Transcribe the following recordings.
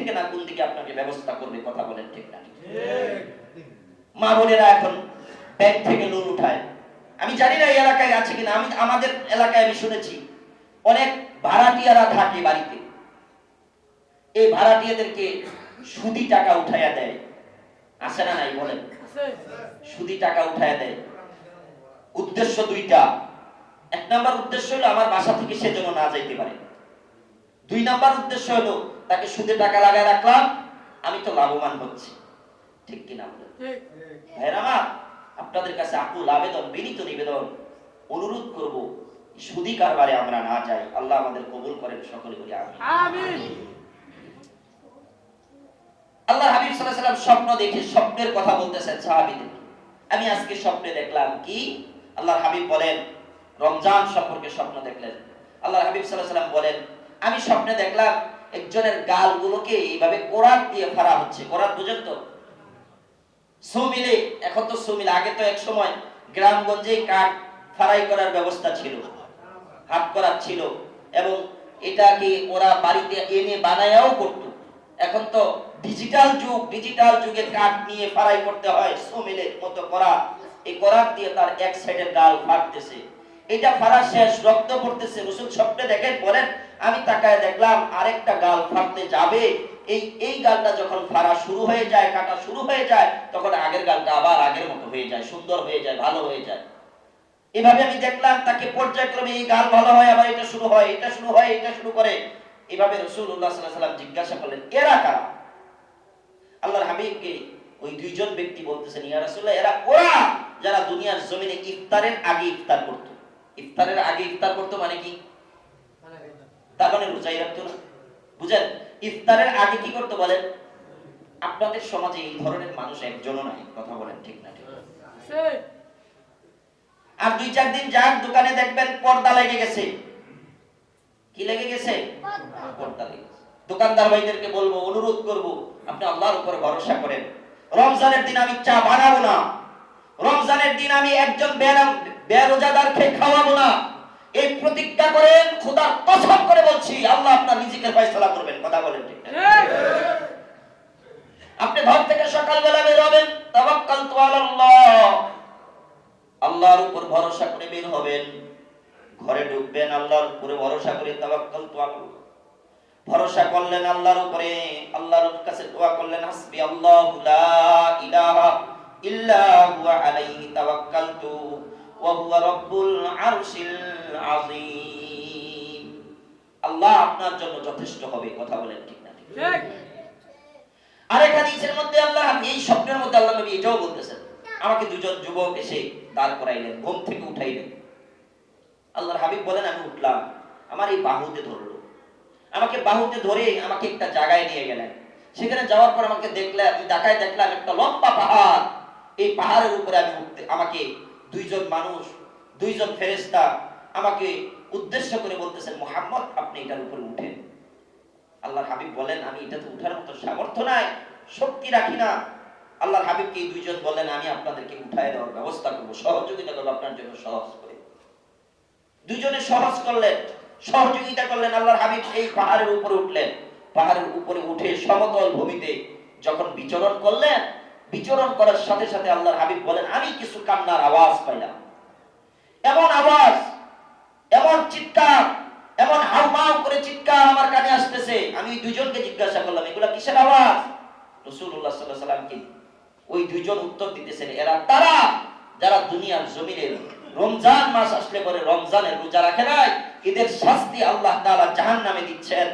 থেকে না কোন দিকে আপনাকে ব্যবস্থা করবে, কথা বলেন ঠিক না? মা বোনেরা এখন ব্যাংক থেকে লোন উঠায়। আমি জানি না এই এলাকায় আছে কিনা, আমি আমাদের এলাকায় আমি শুনেছি অনেক ভাড়াটিয়ারা থাকে বাড়িতে, এই ভাড়াটিয়াদেরকে সুদি টাকা উঠাইয়া দেয়। আছে না নাই বলেন? সুদি টাকা উঠাইয়া দেয়। উদ্দেশ্য দুইটা। এক নাম্বার উদ্দেশ্য হলো আমার বাসা থেকে সে যেন না যাইতে পারে। দুই নাম্বার উদ্দেশ্য হলো তাকে সুদে টাকা লাগায় রাখলাম, আমি তো লাভবান হচ্ছি। ঠিক কিনা বলেন? ভাইরা আমার, আপনাদের কাছে আকুল আবেদন, বিনীত নিবেদন, অনুরোধ করব, সুদি কারবারে আমরা না যাই। আল্লাহ আমাদের কবুল করেন, সকলে বলি আমিন। আল্লাহ হাবিব সাল্লাল্লাহু আলাইহি ওয়াসাল্লাম স্বপ্ন দেখে স্বপ্নের কথা বলতেছেন সাহাবীদের। আমি আজকে স্বপ্নে দেখলাম কি? আল্লাহর হাবিব বলেন, রমজান সম্পর্কে স্বপ্ন দেখলেন। আল্লাহর হাবিব সাল্লাল্লাহু আলাইহি ওয়াসাল্লাম বলেন, আমি স্বপ্নে দেখলাম একজনের গালগুলোকে এইভাবে কোরাত দিয়ে ফাড়া হচ্ছে। কোরাত বুঝেন তো? সুমিলে, এখন তো সুমিল, আগে তো এক সময় গ্রামগঞ্জে কাঠ ফাড়াই করার ব্যবস্থা ছিল, হাত করা ছিল, এবং এটাকে ওরা বাড়িতে এনে বানায়াও করত। এখন তো ডিজিটাল যুগ, ডিজিটাল যুগে কাঠ নিয়ে ফাড়াই করতে হয়, সুমিলের মতো করা। এই করাত দিয়ে তার এক সাইডের গাল ফাটতেছে, এটা ফাড়া শেষ, রক্ত পড়তেছে। রাসূল স্বপ্নে দেখেন, বলেন আমি তাকায় দেখলাম আরেকটা গাল ফাটতে যাবে। এই গালটা যখন ফাড়া শুরু হয়ে যায়, কাটা শুরু হয়ে যায়, তখন আগের গালটা আবার আগের মতো হয়ে যায়, সুন্দর হয়ে যায়, ভালো হয়ে যায়। এভাবে আমি দেখলাম তাকে পর্যায়ক্রমে এই গাল ভালো হয়, আবার এটা শুরু হয়, এটা শুরু হয়, এটা শুরু করে। এভাবে রাসূলুল্লাহ সাল্লাল্লাহু আলাইহি ওয়াসাল্লাম জিজ্ঞাসা করলেন, এরা কারা? আল্লাহর হাবিবকে ওই দুইজন ব্যক্তি বলতেছেন, ইয়া রাসূলুল্লাহ, এরা ওরা যারা দুনিয়ার জমিনে ইফতারের আগে ইফতার করত। ইফতারের আগে ইফতার করত মানে কি? তার মানে রোজাই রাখতো না। বুঝেন? ইফতারের আগে কি করতে বলেন? আপনাদের সমাজে এই ধরনের মানুষ একজনও নাই, কথা বলেন ঠিক না? ঠিক আছে। আর দুই চার দিন যাক দোকানে দেখবেন পর্দা লেগে গেছে। কি লেগে গেছে? পর্দা লেগে গেছে। দোকানদার ভাইদেরকে বলবো, অনুরোধ করব, আপনি আল্লাহর উপর ভরসা করেন। রমজানের দিন আমি চা বানাবো না, রমজানের দিন আমি একজন বেরোজাদারকে খাওয়াবো না, এই প্রতিজ্ঞা করেন। খোদার কসম করে বলছি, আল্লাহ আপনার রিজিকের ফয়সালা করবেন, কথা বলেন ঠিক না? আপনি ঘর থেকে সকালবেলা বের হবেন, তাওয়াক্কালতু আলাল্লাহ, আল্লাহর উপর ভরসা করে বের হবেন। ঘরে ঢুকবেন, আল্লাহর উপরে ভরসা করে তাওয়াক্কালতু আলাল্লাহ, ভরসা করলেন আল্লাহর উপরে, আল্লাহর কাছে দোয়া করলেন, হাসবি আল্লাহু লা ইলাহা ইল্লা হুয়া আলাইহি তাওয়াক্কালতু ওয়া হুয়া রাব্বুল আরশিল আযীম। আল্লাহ আপনার জন্য যথেষ্ট হবে, কথা বলেন ঠিক না? ঠিক। আরেক হাদিসের মধ্যে আল্লাহ, এই স্বপ্নের মধ্যে আল্লাহ নবী এটাও বলতেছেন, আমাকে দুজন যুবক এসে দাঁড় করাইলেন, ঘুম থেকে উঠাইলেন। আল্লাহর হাবিব বলেন, আমি উঠলাম, আমার এই বাহুতে ধরলো, আমাকে বাহুতে ধরে আমাকে একটা জায়গায় নিয়ে গেলেন। সেখানে যাওয়ার পর আমাকে দেখলাম, আমি তাকায় দেখলাম একটা লম্বা পাহাড়। এই পাহাড়ের উপরে আমি উঠতে, আমাকে দুইজন মানুষ, দুইজন ফেরেশতা আমাকে উদ্দেশ্য করে বলতেছেন, মুহাম্মদ আপনি এটার উপরে উঠেন। আল্লাহর হাবিব বলেন, আমি এটাতে উঠার মতো সামর্থ্য নাই, শক্তি রাখি না। আল্লাহর হাবিবকে এই দুইজন বললেন, আমি আপনাদেরকে উঠায় দেওয়ার ব্যবস্থা করবো, সহযোগিতা করবো আপনার জন্য, সহজ করে। দুইজনে সহজ করলেন, সহযোগিতা করলেন। আল্লাহর হাবিব এই পাহাড়ের উপরে উঠলেন। পাহাড়ের উপরে উঠে সমতল ভূমিতে যখন বিচরণ করলেন, বিচরণ করার সাথে সাথে আল্লাহর হাবিব বলেন, আমি কিছু কান্নার আওয়াজ পাইলাম। এমন আওয়াজ, এমন চিৎকার, এমন হাউমাউ করে চিৎকার আমার কানে আসতেছে। আমি দুইজনকে জিজ্ঞাসা করলাম, এগুলা কিসের আওয়াজ? রাসূলুল্লাহ সাল্লাল্লাহু আলাইহি ওয়াসাল্লামকে ওই দুইজন উত্তর দিতেছেন, এরা তারা যারা দুনিয়ার জমিনে রমজান মাস আসলে পরে রমজানের রোজা রাখে নাই, এদের শাস্তি আল্লাহ তাআলা জাহান্নামে দিচ্ছেন,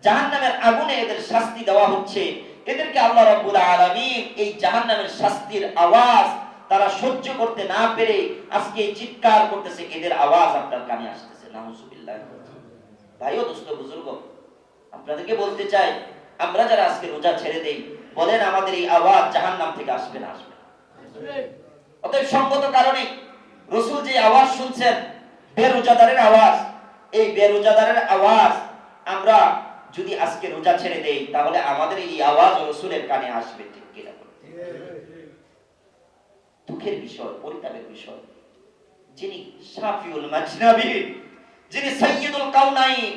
জাহান্নামের আগুনে এদের শাস্তি দেওয়া হচ্ছে। এদেরকে আল্লাহ রাব্বুল আলামিন এই জাহান্নামের শাস্তির আওয়াজ তারা সহ্য করতে না পেরে আজকে চিৎকার করতেছে, এদের আওয়াজ আপনার কানে আসতেছে। নাউজুবিল্লাহ। ভাইও দোস্ত বুজুর্গ, আপনাদেরকে বলতে চাই, আমরা যারা আজকে রোজা ছেড়ে দেই, বলেন আমাদের এই আওয়াজ জাহান্নাম থেকে আসবে না? আসবে। অতএব সঙ্গত কারণে রাসূল যে আওয়াজ শুনছেন, বেরোজাদারের আওয়াজ, এই বেরোজাদারের আওয়াজ আমরা যদি আজকে রোজা ছেড়ে দেই, তাহলে আমাদের এই আওয়াজ রাসূলের কানে আসবে। ঠিক কিনা? দুঃখের বিষয়, পরিতাপের বিষয়, যিনি শাফিউল মাজনাবিন, যিনি সাইয়্যিদুল কাউনাইন,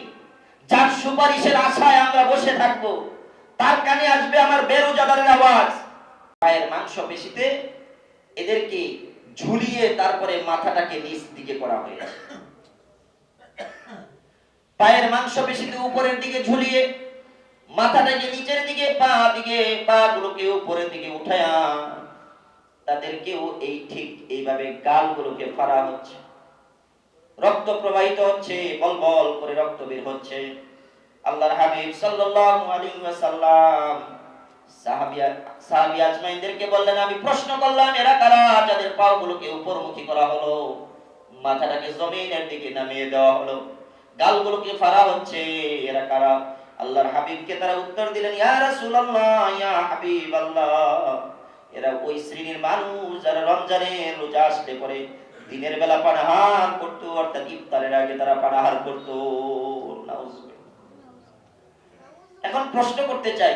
যার সুপারিশের আশায় আমরা বসে থাকবো, তার কানে আসবে আমার বেরোজাদারের আওয়াজ। পায়ের মাংস পেশিতে এদেরকে ঝুলিয়ে তারপরে মাথাটাকে নিচ দিকে করা হয়েছে। পায়ের মাংস পেশিতে উপরের দিকে ঝুলিয়ে মাথাটাকে নিচের দিকে, পা গুলোকে উপরের দিকে উঠায়া তাদেরকেও এই ঠিক এইভাবে গালগুলোকে ফাড়া হচ্ছে। রক্ত প্রবাহিত হচ্ছে, বল বল করে রক্ত বের হচ্ছে। আল্লাহর হাবিব সাল্লাল্লাহু আলাইহি ওয়াসাল্লাম সাহাবী আজমাইনদেরকে বললেন, আমি প্রশ্ন করলাম এরা কারা যাদের পাগুলোকে উপরমুখী করা হলো, মাথাটাকে জমিনের দিকে নামিয়ে দেওয়া হলো, গালগুলোকে ফাড়া হচ্ছে, এরা কারা? আল্লাহর হাবিবকে তারা উত্তর দিলেন, ইয়া রাসূলুল্লাহ, ইয়া হাবিবাল্লাহ, এরা ওই শ্রেণীর মানুষ যারা রমজানের রোজা আসলে পরে দিনের বেলা পানাহার করতো, অর্থাৎ ইফতারের আগে তারা পানাহার করতো। এখন প্রশ্ন করতে চাই,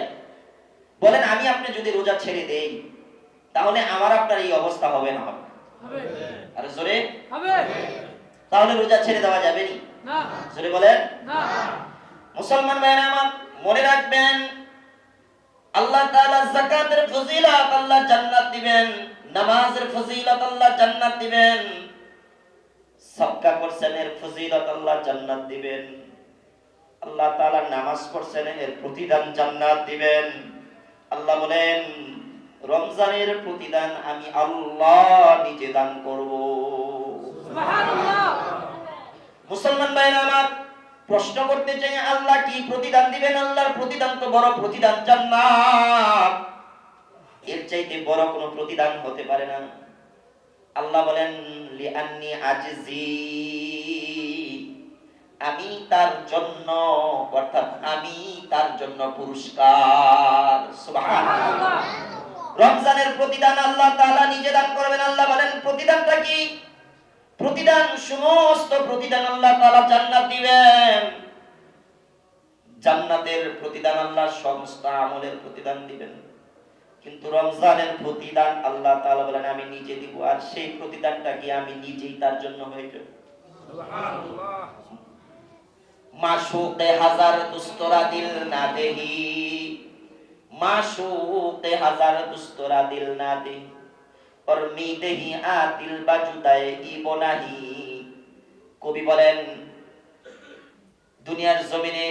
বলেন আমি আপনি যদি রোজা ছেড়ে দেই তাহলে আমার আপনার এই অবস্থা হবে না হবে? আরে জোরে হবে। তাহলে রোজা ছেড়ে দেওয়া যাবে না? জোরে বলেন না। মুসলমান ভাইরা আমার, মনে রাখবেন আল্লাহ তাআলা যাকাতের ফজিলত আল্লাহ জান্নাত দিবেন, নামাজের ফজিলত আল্লাহ জান্নাত দিবেন, সাদকা করছেন এর ফজিলত আল্লাহ জান্নাত দিবেন, আল্লাহ তাআলা নামাজ পড়ছেন এর প্রতিদান জান্নাত দিবেন। আল্লাহ বলেন রমজানের প্রতিদান আমি আল্লাহ নিজে দান করব। সুবহানাল্লাহ। মুসলমান ভাইরা আমার, প্রশ্ন করতে চাই আল্লাহ কি প্রতিদান দিবেন? আল্লাহর প্রতিদান তো বড় প্রতিদান, জান্নাত। এর চাইতে বড় কোনো প্রতিদান হতে পারে না। আল্লাহ বলেন লিআন্নি আজজি, আমি তার জন্য, অর্থাৎ আমি তার জন্য পুরস্কার। সুবহানাল্লাহ। রমজানের প্রতিদান আল্লাহ তাআলা নিজে দান করবেন। আল্লাহ বলেন প্রতিদানটা কি? প্রতিদান, সমস্ত প্রতিদান আল্লাহ তাআলা জান্নাত দিবেন। জান্নাতের প্রতিদান আল্লাহ সমস্ত আমলের প্রতিদান দিবেন, কিন্তু রমজানের প্রতিদান আল্লাহ তাআলা বলেন আমি নিজে দিব। আর সেই প্রতিদানটা কি? আমি নিজেই তার জন্য হয়ে যাব। সুবহানাল্লাহ। মাশুকে হাজার দুস্তরা দিল না দেহি, মাশুকে হাজার দুস্তরা দিল না দেহি, और मीते ही आ दिल बाजुदाए इबो नहीं। কবি বলেন দুনিয়ার জমিনে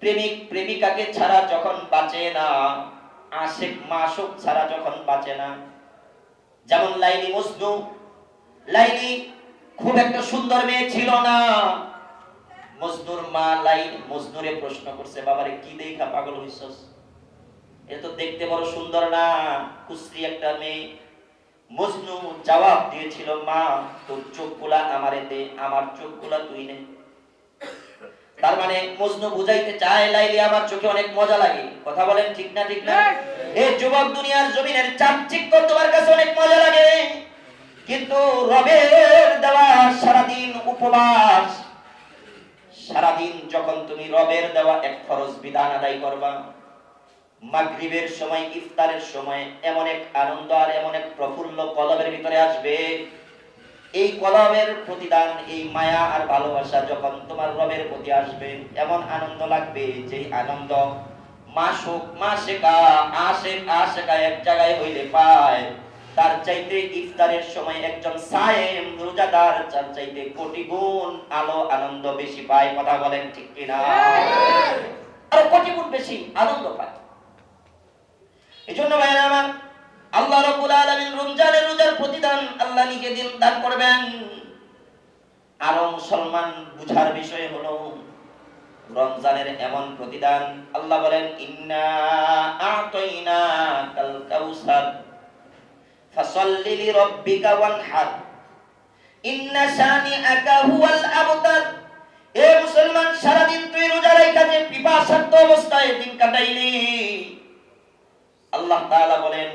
প্রেমিক প্রেমিকাকে ছাড়া যখন বাঁচে না, আশিক মাশুক ছাড়া যখন বাঁচে না, যেমন লাইলি মজনু, লাইলি খুব একটা সুন্দর মেয়ে ছিল না। মজনুর মা মজনুরে প্রশ্ন করছে, বাবারে কি দেখা পাগল হইছস? এ তো দেখতে বড় সুন্দর না, কুশ্রী একটা মেয়ে। মজনু জবাব দিয়েছিল, মা তোর চোখগুলা আমারে দে, আমার চোখগুলা তুই নে। তার মানে মজনু বুঝাইতে চায় লাইলি আমার চোখে অনেক মজা লাগে। কথা বলেন ঠিক না? ঠিক না? এই যুবক দুনিয়ার জমিনের চাকচিক্য তোমার কাছে অনেক মজা লাগে, কিন্তু রবের দেওয়া সারাদিন উপবাস, সারাদিন যখন তুমি রবের দেওয়া এক ফরজ বিধান আদায় করবা, মাগরিবের সময় ইফতারের সময় এমন এক আনন্দ আর এমন এক প্রফুল্ল কলবের ভিতরে আসবে, এই কলবের প্রতিদান, এই মায়া আর ভালোবাসা যখন তোমার রবের প্রতি আসবে, এমন আনন্দ লাগবে যে আনন্দ মাসুক মাসিকা আশিক আশিকা এক জায়গায় হইলে পায়, তার চাইতে ইফতারের সময় একজন সায়েম রোজাদার তার চাইতে কোটি গুণ আলো আনন্দ বেশি পায়। কথা বলেন ঠিক কিনা? আর কোটি গুণ বেশি আনন্দ পায়। এজন্য ভাইরা আমার, আল্লাহ রাব্বুল আলামিন রমজানের রোজার প্রতিদান আল্লাহ নিজে দান করবেন। আর মুসলমান বুঝার বিষয় হলো রমজানের এমন প্রতিদান, আল্লাহ বলেন ইন্না আ'তাইনাকাল কাউসার ফাসাল্লি লিরাব্বিকা ওয়ানহার ইন্না শানিআকা হুয়াল আবতার। এ মুসলমান, সারা দিন তুই রোজা রাখা যে পিপাসার্ত অবস্থায় দিন কাটাইলি, আল্লাহ তাআলা বলেন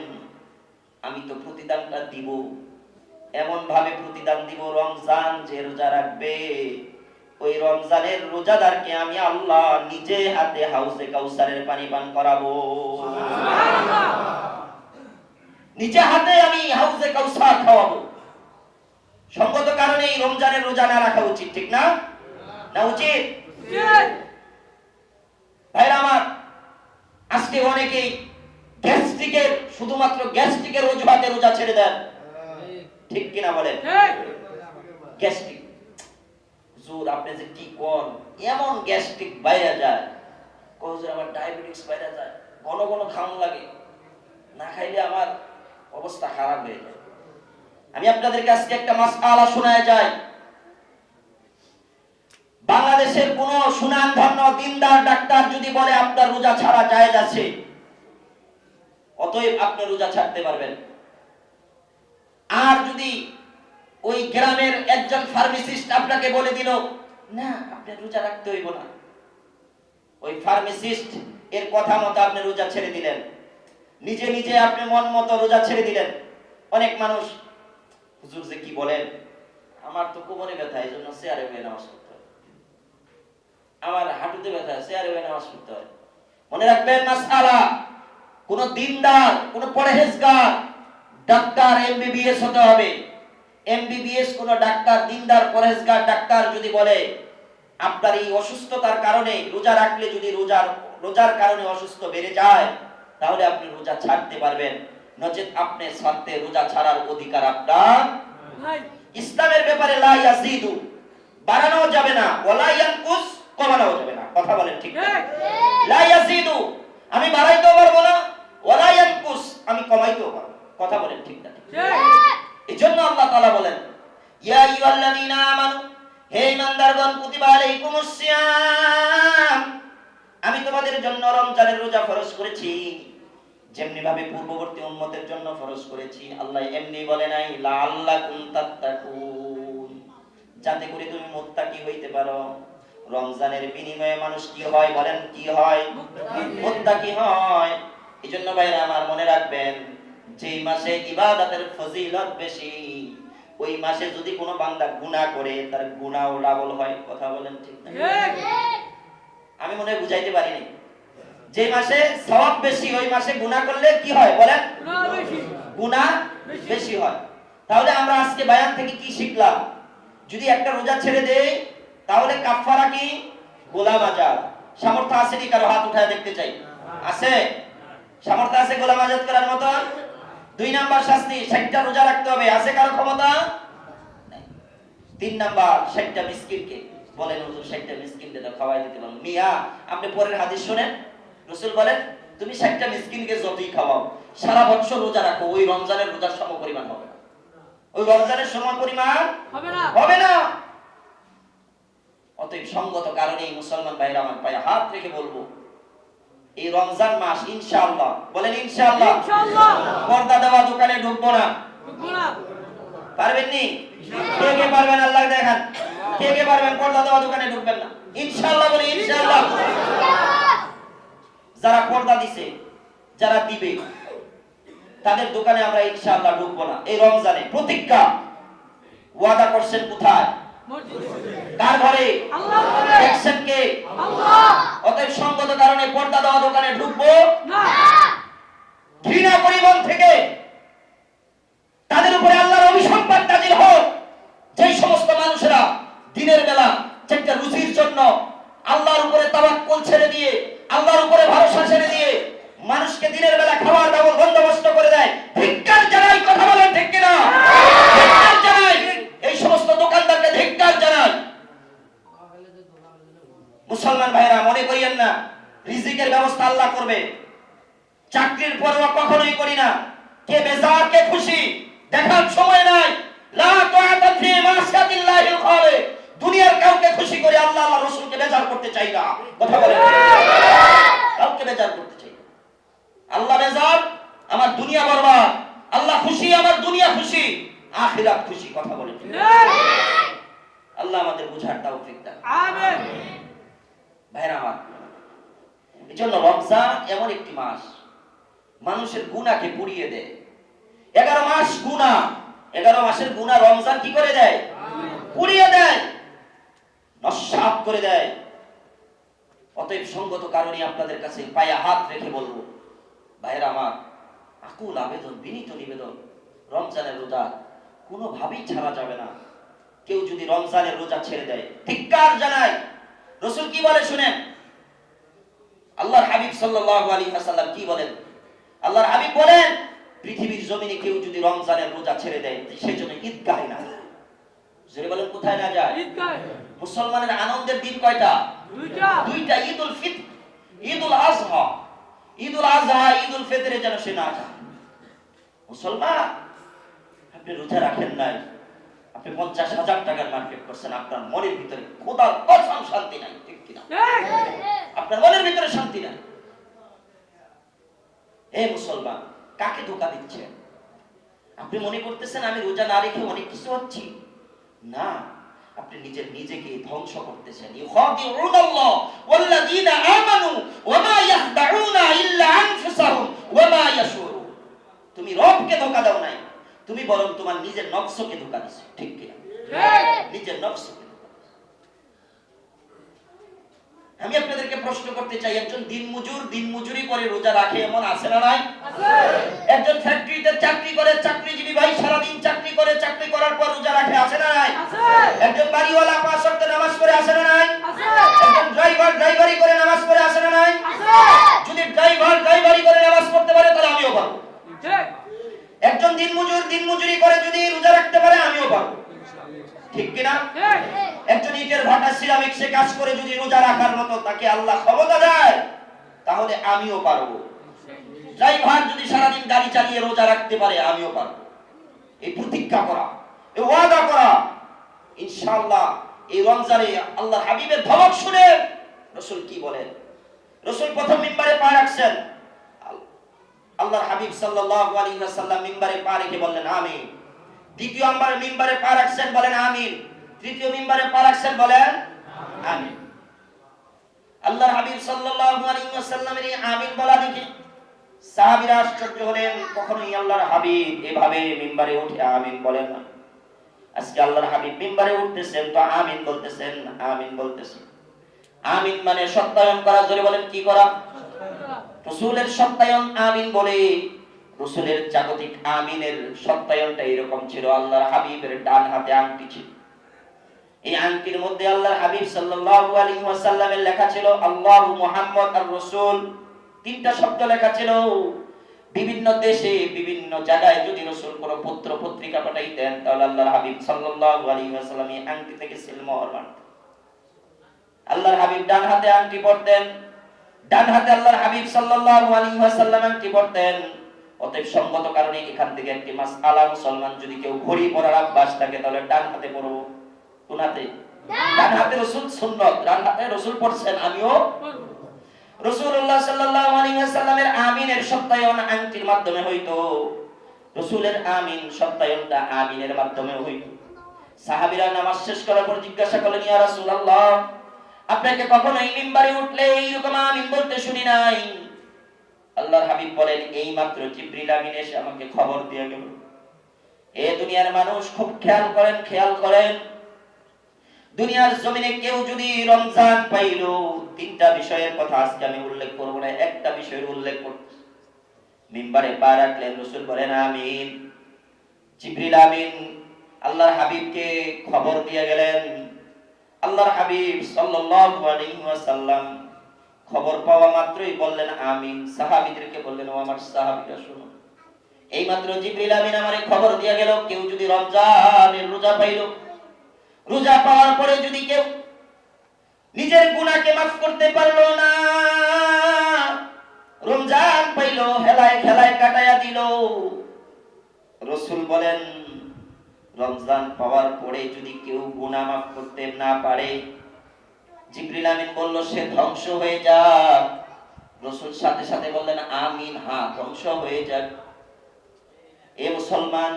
আমি তো প্রতিদানটা দিব, এমন ভাবে প্রতিদান দিব, রমজান যে রোজা রাখবে ওই রমজানের রোজাদারকে আমি আল্লাহ নিজে হাতে হাউজে কাউসারের পানি পান করাবো। সুবহানাল্লাহ। নিজে হাতে আমি হাউজে কাউসার খাওয়াবো। সঙ্গত কারণে এই রমজানের রোজা না রাখা উচিত, ঠিক না? না উচিত? ভাইরা আমার, আজকে অনেকেই গ্যাস্ট্রিকের, শুধুমাত্র গ্যাস্ট্রিকের অজুহাতে রোজা ছেড়ে দেন, ঠিক কিনা বলেন? গ্যাস্ট্রিক হুজুর আপনি যে কি কোন, এমন গ্যাস্ট্রিক বাইরে যায়, হুজুর আমার ডায়াবেটিস বাইরে যায়, ঘন ঘন খাওয়ান লাগে, না খাইলে আমার অবস্থা খারাপ হয়ে যায়। আমি আপনাদের কাছে একটা মাসআলা শোনায় যাই। বাংলাদেশের কোন সুনামধন্য দিনদার ডাক্তার যদি বলে আপনার রোজা ছাড়া জায়েজ আছে, অতএব আপনি রোজা ছাড়তে পারবেন। আর যদি ওই গ্রামের একজন ফার্মাসিস্ট আপনাকে বলে দিল না আপনি রোজা রাখতে হইব না, ওই ফার্মাসিস্ট এর কথা মতো আপনি রোজা ছেড়ে দিলেন, নিজে নিজে আপনি মন মতো রোজা ছেড়ে দিলেন। অনেক মানুষ হুজুর যে কি বলেন, আমার তো কোমরে ব্যথা এই জন্য চেয়ারে বসে নামাজ পড়তে হয়, আমার হাঁটুতে ব্যথা চেয়ারে বসে নামাজ পড়তে হয়। মনে রাখবেন মাসআলা, কোন দিনদার, কোন পরহেজগার ডাক্তার এমবিবিএস হতে হবে। এমবিবিএস কোন ডাক্তার, দিনদার পরহেজগার ডাক্তার যদি বলে আপনার এই অসুস্থতার কারণে রোজা রাখলে যদি রোজার কারণে অসুস্থ বেড়ে যায়, তাহলে আপনি রোজা ছাড়তে পারবেন, নচেত আপনি সাথে রোজা ছাড়ার অধিকার আপনার নাই। ইসলামের ব্যাপারে লা ইয়াজিদু, বাড়ানো যাবে না, ওয়ালা ইয়ানকুস, কমানো যাবে না। কথা বলেন ঠিক না? লা ইয়াজিদু, আমি বাড়াইতেও পারবো না, ওয়ালা ইয়ানকুস, আমি কমাইতেও পারবো। কথা বলেন ঠিক না? এজন্য আল্লাহ তাআলা বলেন ইয়া আইয়ুহাল্লাযীনা আমানু, হে ঈমানদারগণ, কুতিবা আলাইকুমুস সিয়াম, আমি তোমাদের জন্য রমজানের রোজা ফরজ করেছি, যেমনি ভাবে পূর্ববর্তী উম্মতের জন্য ফরজ করেছি। আল্লাহ এমনি বলে নাই লাআল্লাকুম তাত্তাকুন, যাতে করে তুমি মুত্তাকি হইতে পারো। রমজানের বিনিময়ে মানুষ কি হয় বলেন? কি হয়? মুত্তাকি হয়। এজন্য ভাইরা আমার মনে রাখবেন, যেই মাসে ইবাদতের ফজিলত বেশি, ওই মাসে যদি কোনো বান্দা গুনাহ করে তার গুনাহও ডাবল হয়। কথা বলেন ঠিক না? আমি মনে হয় বুঝাইতে পারিনি। যে মাসে সওয়াব বেশি, ওই মাসে গুনাহ করলে কি হয় বলেন? গুনাহ বেশি হয়। তাহলে আমরা আজকে বায়ান থেকে কি শিখলাম? যদি একটা রোজা ছেড়ে দেই তাহলে কাফারা কি? গোলাম আজাদ। সামর্থ্য আছে কি কারো? হাত উঠায় দেখতে চাই। আছে? সামর্থ্য আছে গোলাম আজাদ করার মতো? 2 নাম্বার শাস্তি, 60টা রোজা রাখতে হবে। আছে কারো ক্ষমতা? নাই। 3 নাম্বার, 60টা মিসকিনকে বলেন হুজুর 60টা মিসকিনকে তো খাওয়াই দিতে পারবো। মিয়া আপনি পরের হাদিস শুনেন, রাসূল বলেন তুমি 60টা মিসকিনকে যতই খাওয়াও, সারা বছর রোজা রাখো, ওই রমজানের রোজার সমপরিমাণ হবে না। ওই রমজানের সমপরিমাণ হবে না। অতএব সঙ্গত কারণে মুসলমান ভাইরা আমার পায়ে হাত রেখে বলবো, এই রমজান মাস ইনশাআল্লাহ, বলেন ইনশাআল্লাহ, পর্দা দেওয়া দোকানে ঢুকবো না। পারবেন নি? কে কে পারবেন আল্লাহ দেখান, কে কে পারবেন পর্দা দেওয়া দোকানে ঢুকবেন না? ইনশাআল্লাহ বলি ইনশাআল্লাহ। যারা পর্দা দিছে, যারা দিবে, তাদের দোকানে আমরা ইনশাআল্লাহ ঢুকবো না। এই রমজানে প্রতিজ্ঞা, ওয়াদা করছেন কোথায়? কার ঘরে? আল্লাহর ঘরে। দেখছেন কে? আল্লাহ। অতএব সঙ্গত কারণে পর্দা দেওয়া দোকানে ঢুকবো না। ঘৃণা পরিবহন থেকে তাদের উপরে আল্লাহর অভিসম্পাদ নাযিল হোক, যেই সমস্ত মানুষেরা দিনের বেলা একটা রুজির জন্য আল্লাহর উপরে তাওয়াক্কুল ছেড়ে দিয়ে, আল্লাহর উপরে ভরসা ছেড়ে দিয়ে মানুষকে দিনের বেলা খাওয়ার বন্দোবস্ত করে দেয়, ধিক্কার জানাই। কথা বলেন ঠিক কিনা? ধিক্কার জানাই। এই সমস্ত দোকানদারকে ধিক্কার জানাই। মুসলমান ভাইরা মনে করিয়েন না রিজিকের ব্যবস্থা আল্লাহ করবে। চাকরির পরোয়া কখনোই করি না, কে বেজার কে খুশি দেখার সময় নাই। লা তাআতা ফি মাসিয়াতিল্লাহিল খালিক, দুনিয়ার কাউকে খুশি করে আল্লাহ আল্লাহর রাসূলকে বেজার করতে চাই না। কথা বলেন, কাউকে বেজার করতে চাই না। আল্লাহ বেজার, আমার দুনিয়া বরবাদ। আল্লাহ খুশি, আমার দুনিয়া খুশি, আখিরাত খুশি। কথা বলেন ঠিক? আল্লাহ আমাদের বুঝার তৌফিক দান। আমিন। ভাইরা আমার, এজন্য রমজান এমন একটি মাস মানুষের গুনাহকে পুড়িয়ে দেয়। 11 মাস গুনাহ, 11 মাসের গুনাহ রমজান কি করে দেয়? পুড়িয়ে দেয়, নস্যাৎ করে দেয়। অতএব সঙ্গত কারণে আপনাদের কাছে পায়ে হাত রেখে বলবো, ভাইরা আমার, আকুল আবেদন, বিনীত নিবেদন, রমজানের রোজা কোনোভাবেই ছাড়া যাবে না। কেউ যদি রমজানের রোজা ছেড়ে দেয়, ধিক্কার জানাই। রাসূল কি বলে শুনেন, আল্লাহর হাবিব সাল্লাল্লাহু আলাইহি ওয়াসাল্লাম কি বলেন? আল্লাহর হাবিব বলেন, পৃথিবীর জমিনে কেউ যদি রমজানের রোজা ছেড়ে দেয়, সেজন্য ঈদগাহে না যায়। জোরে বলেন, কোথায় না যায়? ঈদগাহে। মুসলমানের আনন্দের দিন কয়টা? দুইটা। ঈদুল ফিতর, ঈদুল আযহা। ঈদুল আযহা, ঈদুল ফিতরে যেন সে না যায়। মুসলমান, আপনি রোজা রাখেন নাই, আপনি 50,000 টাকার মার্কেট করছেন, আপনার মনের ভিতরে খোদার কসম শান্তি নাই, ঠিক কিনা? আপনার মনের ভিতরে শান্তি নাই। হে মুসলমান, কাকে ধোঁকা দিচ্ছেন? আপনি মনে করতেছেন আমি রোজা না রেখে অনেক কিছু হচ্ছি? না, আপনি নিজেকে ধ্বংস করতেছেন। ইউখাদিউনাল্লাহ ওয়াল্লাযীনা আমানু ওয়া মা ইয়াখদাউনা ইল্লা আনফুসাহুম ওয়া মা ইয়াশউরুন। তুমি রবকে ধোঁকা দাও নাই, তুমি বরং তোমার নিজের নফসকে ধোঁকা দিছো, ঠিক কিনা? নিজের নফসকে। আমি আপনাদেরকে প্রশ্ন করতে চাই, একজন দিনমজুরি করে রোজা রাখে এমন আছে না নাই? আছে। একজন ফ্যাক্টরিতে চাকরি করে, চাকরিজীবী ভাই সারাদিন চাকরি করে, চাকরি করার পর রোজা রাখে, আছে না নাই? আছে। একজন বাড়িওয়ালা 5 ওয়াক্ত নামাজ পড়ে, আছে না নাই? আছে। একজন ড্রাইভার ড্রাইভারি করে নামাজ পড়ে, আছে না নাই? আছে। যদি ড্রাইভার ড্রাইভারি করে নামাজ পড়তে পারে তাহলে আমিও পারবো। ঠিক। একজন দিনমজুরি করে যদি রোজা রাখতে পারে আমিও পারবো, ঠিক কিনা? একজন ইটের ভাটা সিরামিক্সে কাজ করে যদি রোজা রাখার মতো তাকে আল্লাহ ক্ষমতা দেয় তাহলে আমিও পারবো। ড্রাইভার যদি সারাদিন গাড়ি চালিয়ে রোজা রাখতে পারে আমিও পারবো। এই প্রতিজ্ঞা করা, এই ওয়াদা করা, ইনশাআল্লাহ এই রমজানে আল্লাহর হাবিবের ধমক শুনে রাসূল কি বলেন? রাসূল প্রথম মিম্বারে পা রাখছেন, আল্লাহর হাবিব সাল্লাল্লাহু আলাইহি ওয়াসাল্লাম মিম্বারে পা রেখে বললেন আমিন। দ্বিতীয় মিম্বারে পা রাখছেন, বলেন আমিন। তৃতীয় মিম্বারে পা রাখছেন, বলেন আমিন। আল্লাহর হাবিব সাল্লাল্লাহু আলাইহি ওয়াসাল্লামের এই আমিন বলা দেখে সাহাবীরা আশ্চর্য হলেন, কখনোই আল্লাহর হাবিব এভাবে মিম্বারে উঠে আমিন বলেন না। আজকে আল্লাহর হাবিব মিম্বারে উঠতেছেন তো আমিন বলতেছেন, আমিন বলতেছেন। আমিন মানে সত্যায়ন করা। জোরে বলেন, কি করা? রাসূলের সত্যায়ন আমিন বলে। রাসূলের জাগতিক আমিনের সত্যায়নটা এরকম ছিল, আল্লাহর হাবিবের ডান হাতে আংটি ছিল। এই আংটির মধ্যে আল্লাহর হাবিব সাল্লাল্লাহু আলাইহি ওয়াসাল্লামের লেখা ছিল আল্লাহু মুহাম্মদ আর রাসূল, 3টা শব্দ লেখা ছিল। বিভিন্ন দেশে বিভিন্ন জায়গায় যদি রাসূল কোনো পত্র পত্রিকা পাঠাইতেন তাহলে আল্লাহর হাবিব সাল্লাল্লাহু আলাইহি ওয়াসাল্লাম এই আংটি থেকে সিলমোহর মারতেন। আল্লাহর হাবিব ডান হাতে আংটি পরতেন, ডান হাতে আল্লাহর হাবিব সাল্লাল্লাহু আলাইহি ওয়াসাল্লাম আংটি পরতেন। অতএব সঙ্গত কারণে এখান থেকে একটি মাসআলা, মুসলমান যদি কেউ ঘড়ি পরার অভ্যাস থাকে তাহলে ডান হাতে পরব। কোন হাতে? ডান হাতে। রাসূল সুন্নাত, ডান হাতে রাসূল পড়ছেন, আমিও পড়ব। রাসূলুল্লাহ সাল্লাল্লাহু আলাইহি ওয়াসাল্লামের আমিনের সত্যায়ন আংটির মাধ্যমে হইতো, রাসূলের আমিন সত্যায়নটা আমিনের মাধ্যমে হইতো। সাহাবীরা নামাজ শেষ করার পর জিজ্ঞাসা করলেন, ইয়া রাসূলুল্লাহ, আপনাকে কখনো এই মিম্বারে উঠলে এইরকম আমিন বলতে শুনি নাই। আল্লাহর হাবিব বলেন, এই মাত্র জিবরিল আমিন এসে আমাকে খবর দিয়ে গেল। এ দুনিয়ার মানুষ খুব খেয়াল করেন, দুনিয়ার জমিনে কেউ যদি রমজান পাইল, 3টা বিষয়ের কথা আজকে আমি উল্লেখ করব না, একটা বিষয়ের উল্লেখ করছি। মিম্বারে পা রাখলেন, রাসূল বলেন আমিন। জিবরিল আমিন আল্লাহর হাবিবকে খবর দিয়ে গেলেন। আল্লাহর হাবিব সাল্লাল্লাহু আলাইহি ওয়াসাল্লাম খবর পাওয়া মাত্রই বললেন আমিন। সাহাবীদেরকে বললেন, ও আমার সাহাবীরা শুনো, এই মাত্র জিবরিল আমিন আমারে খবর দিয়ে গেল, কেউ যদি রমজানের রোজা পাইল, রোজা পাওয়ার পরে যদি কেউ নিজের গুনাহকে মাফ করতে পারলো না, রমজান পাইল হেলায় খেলায় কাটায়া দিল, রাসূল বলেন রমজান পাওয়ার পরে যদি কেউ গুনাহ মাফ করতে না পারে, জিবরিল আমিন বলল সে ধ্বংস হয়ে যাক। রাসূল সাথে সাথে বললেন আমিন, হ্যাঁ ধ্বংস হয়ে যাক। এ মুসলমান,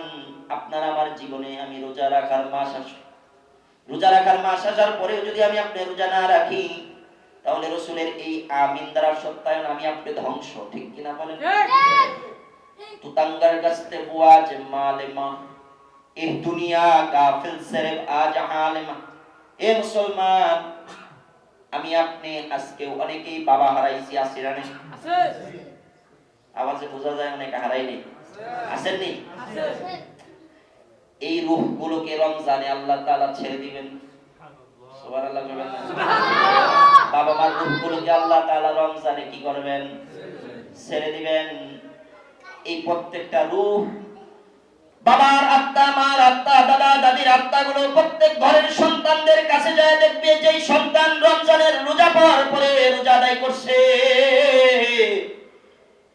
আপনার আমার জীবনে আমি রোজা রাখার মাস আসার পরেও যদি আমি আপনি রোজা না রাখি তাহলে রাসূলের এই আমিন দ্বারা সত্যায়ন আমি আপনি ধ্বংস, ঠিক কিনা বলেন? তুতাঙ্গার গাছতে বুয়াজ মালেমা এই দুনিয়া গাফিল সেরেব আজ আলেমা। এ মুসলমান, আমি আপনি আজকে অনেকেই বাবা হারাইছি, আছে না নেই? আছে। আওয়াজে বোঝা যায় অনেকে হারাইনি, আছেন নি? আছে। এই রূহগুলোকে রমজানে আল্লাহ তাআলা ছেড়ে দিবেন। সুবহানাল্লাহ, সুবহানাল্লাহ। বাবা মার রূহগুলোকে আল্লাহ তাআলা রমজানে কি করবেন? ছেড়ে দিবেন। এই প্রত্যেকটা রূহ, বাবার আত্মা, মার আত্মা, দাদা দাদির আত্মাগুলো প্রত্যেক ঘরের সন্তানদের কাছে যায়, দেখবে যেই সন্তান রমজানের রোজা পাওয়ার পরে রোজা আদায় করছে,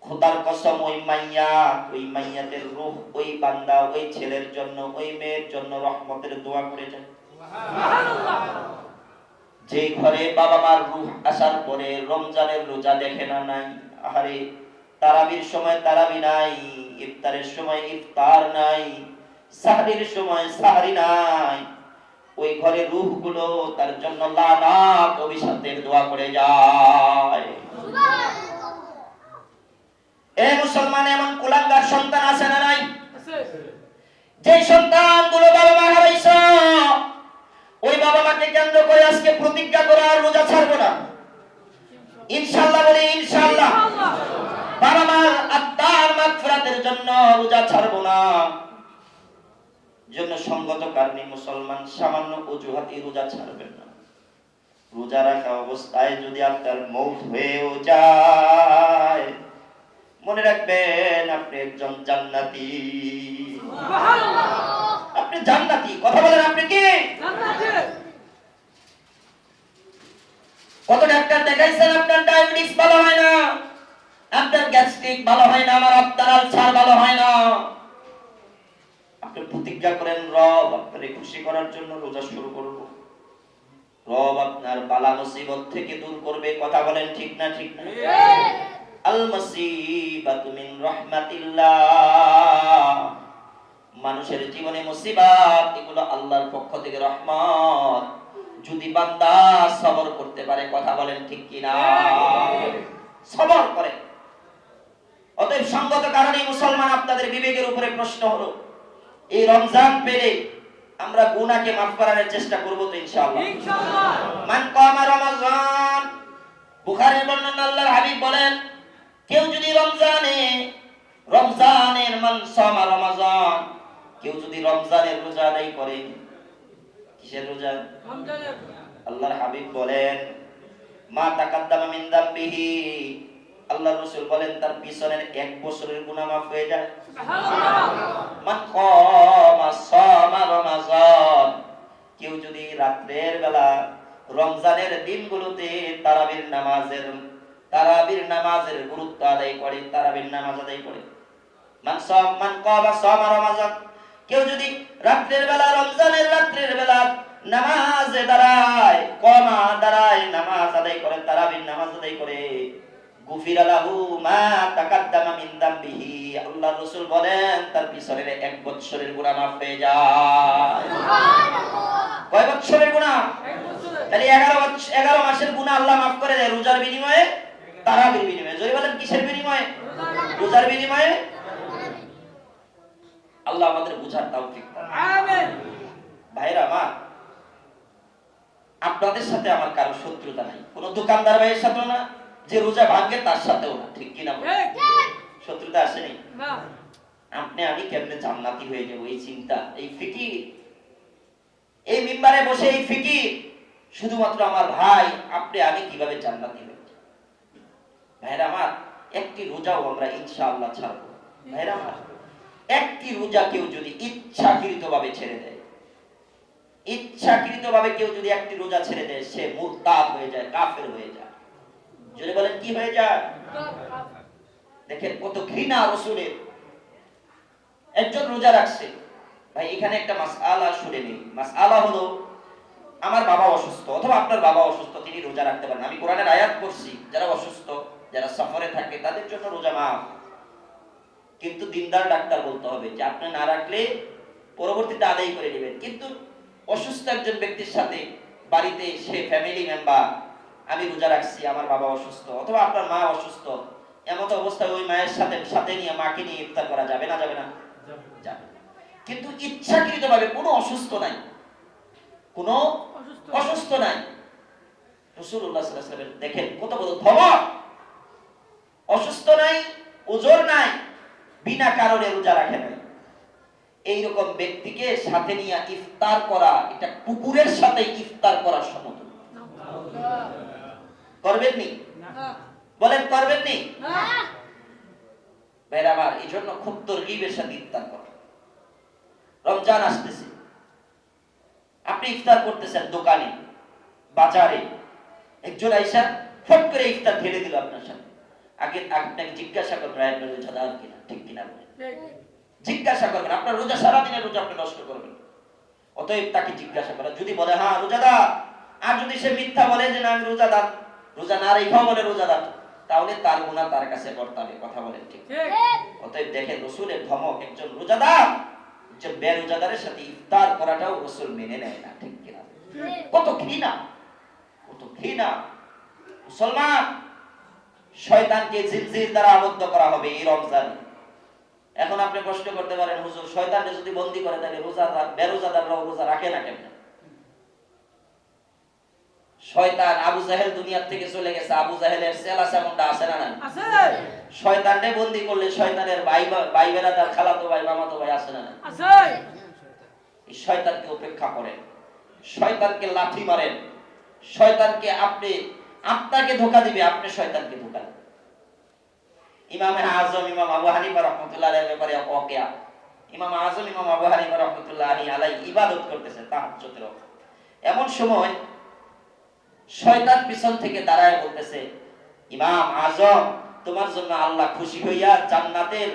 খোদার কসম ওই মাইয়াতের রূহ ওই বান্দা, ওই ছেলের জন্য, ওই মেয়ের জন্য রহমতের দোয়া করে যায়। যে ঘরে বাবা মার রূহ আসার পরে রমজানের রোজা দেখে না নাই, আরে তারাবির সময় তারাবি নাই, ইফতারের সময় ইফতার নাই, সাহরির সময় সাহরি নাই, ওই ঘরে রূহগুলো তার জন্য লানাত অভিশাপের দোয়া করে যায়। এ মুসলমান, এমন কুলাঙ্গার সন্তান আছে না নাই? যে সন্তানগুলো বাবা মা হারাইছে, ওই বাবা মাকে কেন্দ্র করে আজকে প্রতিজ্ঞা করে আর রোজা ছাড়বো না। ইনশাআল্লাহ বলি ইনশাআল্লাহ। বাবা মার আত্মার মাগফিরাতের জন্য রোজা ছাড়বো না। জন্য সঙ্গত কারণে মুসলমান সামান্য অজুহাতে রোজা ছাড়বেন না। রোজা রাখা অবস্থায় যদি আপনার মওত হয়েও যায়, মনে রাখবেন আপনি একজন জান্নাতি। আপনি জান্নাতি। কথা বলেন, আপনি কি জান্নাতি? কত ডাক্তার দেখাইছেন, আপনার ডায়াবেটিস ভালো হয় না, আপনার গ্যাস্ট্রিক ভালো হয় না, আমার আপনার আলসার ভালো হয় না। আপনি প্রতিজ্ঞা করেন, রব আপনাকে খুশি করার জন্য রোজা শুরু করব। রব আপনার বালা মুসিবত থেকে দূর করবে। কথা বলেন ঠিক না? ঠিক না? আল মুসিবাতু মিন রাহমাতিল্লাহ। মানুষের জীবনে মুসিবত এগুলো আল্লাহর পক্ষ থেকে রহমত, যদি বান্দা সবর করতে পারে। কথা বলেন ঠিক কি না? সবর করে। অতএব সঙ্গত কারণে মুসলমান, আপনাদের বিবেকের উপরে প্রশ্ন হলো, এই রমজান পেলে আমরা গুনাহকে মাফ করার চেষ্টা করব তো ইনশাআল্লাহ? ইনশাআল্লাহ। মান কামা রমাজান, বুখারীর বর্ণনা, আল্লাহর হাবিব বলেন, কেউ যদি রমজানের মান সামা রমাজান, কেউ যদি রমজানের রোজা আদায় করে। কিসের রোজা? রমজানের। আল্লাহর হাবিব বলেন, মা তাকাদ্দামা মিন যামবিহি, আল্লাহর রাসূল বলেন তার পিছনের 1 বছরের গুনাহ মাফ হয়ে যায়। সুবহানাল্লাহ। মান কামা সামা রমাজান, কেউ যদি রাতের বেলা রমজানের দিনগুলোতে তারাবির নামাজের গুরুত্ব আদায় করে, তারাবির নামাজ আদায় করে। মান কামা সামা রমাজান, কেউ যদি রাতের বেলা, রমজানের রাতের বেলা নামাজে দাঁড়ায়, নামাজ আদায় করে, তারাবির নামাজ আদায় করে, গুফিরা লাহু মা তাকাদ্দামা মিন যামবিহি, আল্লাহর রাসূল বলেন তার পিছনের 1 বছরের গুনাহ মাফ হয়ে যায়। সুবহানাল্লাহ। কয় বছরের গুনাহ? 1 বছরের। তাহলে 11 মাসের গুনাহ আল্লাহ মাফ করে দেয় রোজার বিনিময়ে, তারাবির বিনিময়ে। জোরে বলেন, কিসের বিনিময়ে? রোজার বিনিময়ে। আল্লাহ আমাদের বুঝার তৌফিক দান। আমিন। ভাইরা মা, আপনাদের সাথে আমার কারো শত্রুতা নাই, কোন দোকানদার ভাইয়ের সাথেও না, যে রোজা ভাঙে তার সাথেও না। ঠিক কি না? শত্রুতা আসেনি না। আপনি আমি কেমনে জান্নাতি হয়ে যাব, এই চিন্তা, এই ফিকির, এই মিম্বারে বসে এই ফিকির, শুধুমাত্র আমার ভাই আপনি আমি কিভাবে জান্নাতি হয়ে যাব। ভাইরা আমার, একটি রোজাও আমরা ইনশাআল্লাহ ছাড়ব। ভাইরা আমার, একটি রোজা কেউ যদি ইচ্ছাকৃতভাবে ছেড়ে দেয়, ইচ্ছাকৃতভাবে কেউ যদি একটি রোজা ছেড়ে দেয়, সে মুরতাদ হয়ে যায়, কাফের হয়ে যায়। যদি বলেন কি হয়ে যায়? দেখেন কত ঘৃণা রাসূলের। একজন রোজা রাখছে, ভাই এখানে একটা মাসআলা শুনে নিন। মাসআলা হলো, আমার বাবা অসুস্থ অথবা আপনার বাবা অসুস্থ, তিনি রোজা রাখতে পারেন। আমি কোরআনের আয়াত পড়ছি, যারা অসুস্থ, যারা সফরে থাকে তাদের জন্য রোজা মাফ। কিন্তু দিনদার ডাক্তার বলতে হবে যে আপনি না রাখলে পরবর্তীতে আদায় করে নেবেন। কিন্তু অসুস্থ একজন ব্যক্তির সাথে বাড়িতে, সে ফ্যামিলি মেম্বার, আমি রোজা রাখছি, আমার বাবা অসুস্থ অথবা আপনার মা অসুস্থ, এমন অবস্থায় ওই মায়ের সাথে নিয়ে, মাকে নিয়ে ইফতার করা যাবে না? যাবে না? যাবে। কিন্তু ইচ্ছাকৃতভাবে কোনো অসুস্থ নাই, কোনো অসুস্থ নাই। রাসূলুল্লাহ সাল্লাল্লাহু আলাইহি ওয়াসাল্লাম দেখেন কত বড় ধমক। অসুস্থ নাই, ওজর নাই, বিনা কারণে রোজা রাখে নাই, এইরকম ব্যক্তিকে সাথে নিয়ে ইফতার করা, এটা কুকুরের সাথে ইফতার করার সমতুল্য। করবেন নি? বলেন করবেন নি? ভাইরা আমার, এই জন্য খুব তরগিবের সাথে ইফতার করেন। রমজান আসতেছে, আপনি ইফতার করতেছেন দোকানে, বাজারে, একজন আইসা ফট করে ইফতার ঢেলে দিল আপনার সামনে। আগে আপনাকে জিজ্ঞাসা করবেন আপনার রোজা দাঁড়ান কিনা, ঠিক কিনা বলেন। জিজ্ঞাসা করবেন, আপনার রোজা সারাদিনের রোজা আপনি নষ্ট করবেন। অতএব তাকে জিজ্ঞাসা করেন, যদি বলে হ্যাঁ রোজাদার, আর যদি সে মিথ্যা বলে যে না আমি রোজাদার, রোজা না রেখাও বলে রোজাদার, তাহলে তার গুনাহ তার কাছে বর্তাবে। কথা বলেন ঠিক? অতএব দেখেন রাসূলের ধমক, একজন রোজাদার একজন বেরোজাদারের সাথে ইফতার করাটাও রাসূল মেনে নেয় না, ঠিক কিনা? কত ঘৃণা, কত ঘৃণা। মুসলমান, শয়তানকে জিনজির দ্বারা আবদ্ধ করা হবে এই রমজানে। এখন আপনি প্রশ্ন করতে পারেন, হুজুর শয়তানকে যদি বন্দী করে তাহলে রোজাদার বেরোজাদাররাও রোজা রাখে না কেন? শয়তান আবু জাহেল দুনিয়া থেকে চলে গেছে, আবু জাহেলের সেলা সামুন্ডা আছে না নাই? আছে। শয়তানকে বন্দী করলে শয়তানের ভাই বেরাদার, খালাতো ভাই, মামাতো ভাই আছে না নাই? আছে। এই শয়তানকে উপেক্ষা করেন, শয়তানকে লাঠি মারেন, শয়তানকে আপনাকে ধোঁকা দিবে, আপনি শয়তানকে ধোঁকা দিবেন। ইমাম আজম ইমাম আবু হানিফা রাহমাতুল্লাহ আলাইহির ব্যাপারে ওয়াকিয়া, ইমাম আজম ইমাম আবু হানিফা রাহমাতুল্লাহ আলাইহি ইবাদত করতেছে তাহাজ্জুদের ওয়াক্ত। এমন সময় শয়তান পিছন থেকে দাঁড়ায় বলতেছে, ইমাম আজম, তোমার জন্য আল্লাহ খুশি হইয়া জান্নাতের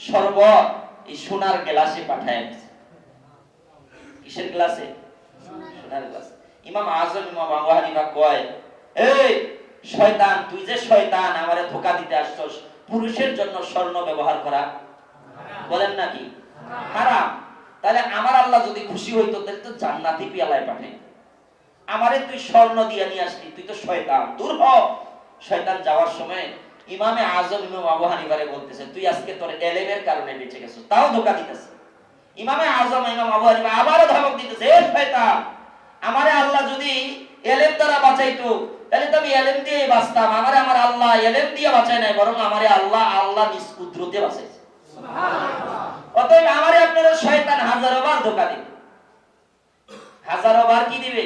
শরবত এই সোনার গ্লাসে পাঠায় দিয়েছে। কিসের গ্লাসে? সোনার গ্লাসে। ইমাম আজম ইমাম আবু হানিফা কয়, এই শয়তান, তুই যে শয়তান, আমারে ধোঁকা দিতে আসছস। পুরুষের জন্য স্বর্ণ ব্যবহার করা বলেন নাকি হারাম? তাহলে আমার আল্লাহ যদি খুশি হইতো তাহলে তো জান্নাতি পেয়ালায় পাঠাই। আমারে তুই স্বর্ণ দিয়ে নিয়ে আসলি, তুই তো শয়তান, দূর হ। শয়তান যাওয়ার সময় ইমামে আজম ইমাম আবু হানিফারে বলতেছে, তুই আজকে তোর এলেমের কারণে বেঁচে গেছিস, তাও ধোঁকা দিতেছে। ইমামে আজম ইমাম আবু হানিফা আবারও ধমক দিতেছে, এ শয়তান, আমারে আল্লাহ যদি এলেম দ্বারা বাঁচাইতো তাহলে তো আমি এলেম দিয়ে বাঁচতাম। আমারে আমার আল্লাহ এলেম দিয়ে বাঁচায় নাই, বরং আমারে আল্লাহ নিজ কুদরতে বাঁচাইছে। সুবহানাল্লাহ। অতএব আমারে আপনারা শয়তান হাজারো বার ধোঁকা দিবে, হাজারো বার কি দিবে?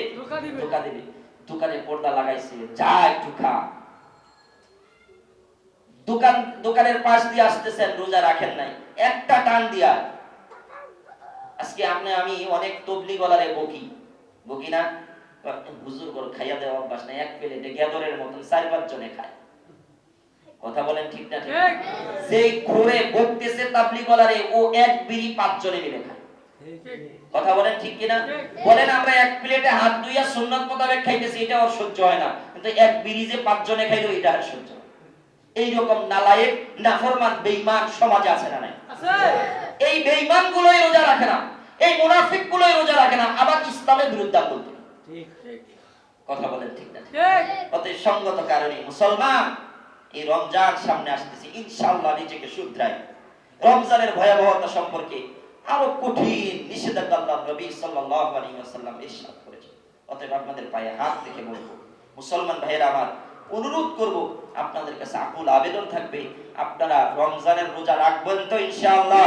ধোঁকা দিবে। দোকানে পর্দা লাগাইছে, যা একটু খা। দোকানের পাশ দিয়ে আসতেছেন, রোজা রাখেন নাই, একটা টান দিয়া। আজকে আমি অনেক তবলিগ ওয়ালারে বকি না, হুজুর করে খাইয়া দেওয়া অভ্যাস নাই, এক প্লেটে গ্যাদরের মতন 4-5 জনে খায়। কথা বলেন ঠিক না? ঠিক। যেই ঘুরে বকতেছে তাবলিগ ওয়ালারে, ও এক বিড়ি 5 জনে মিলে খায়। কথা বলেন ঠিক কিনা? বলেন আমরা এক প্লেটে হাত ধুইয়া সুন্নাত মোতাবেক খাইতেছি, এটা ওর সহ্য হয় না, কিন্তু এক বিড়ি যে 5 জনে খাইলো এটা আর সহ্য হয়। এইরকম নালায়েক নাফরমান বেঈমান সমাজে আছে না নাই? আছে। এই বেঈমান গুলোই রোজা রাখে না, এই মুনাফিক গুলোই রোজা রাখে না, আবার ইসলামের বিরুদ্ধে বলতে। ঠিক ঠিক। কথা বলেন ঠিক না? ঠিক। অতএব সঙ্গত কারণে মুসলমান, এই রমজান সামনে আসতেছে, ইনশাআল্লাহ নিজেকে শুধরাই। রমজানের ভয়াবহতা সম্পর্কে আরো কঠিন নিষেধাজ্ঞা আল্লাহ নবী সাল্লাল্লাহু আলাইহি ওয়াসাল্লাম ইরশাদ করেছেন। অতএব আপনাদের পায়ে হাত রেখে বলবো, মুসলমান ভাইয়েরা আমার, অনুরোধ করব, আপনাদের কাছে আকুল আবেদন থাকবে, আপনারা রমজানের রোজা রাখবেন তো ইনশাআল্লাহ?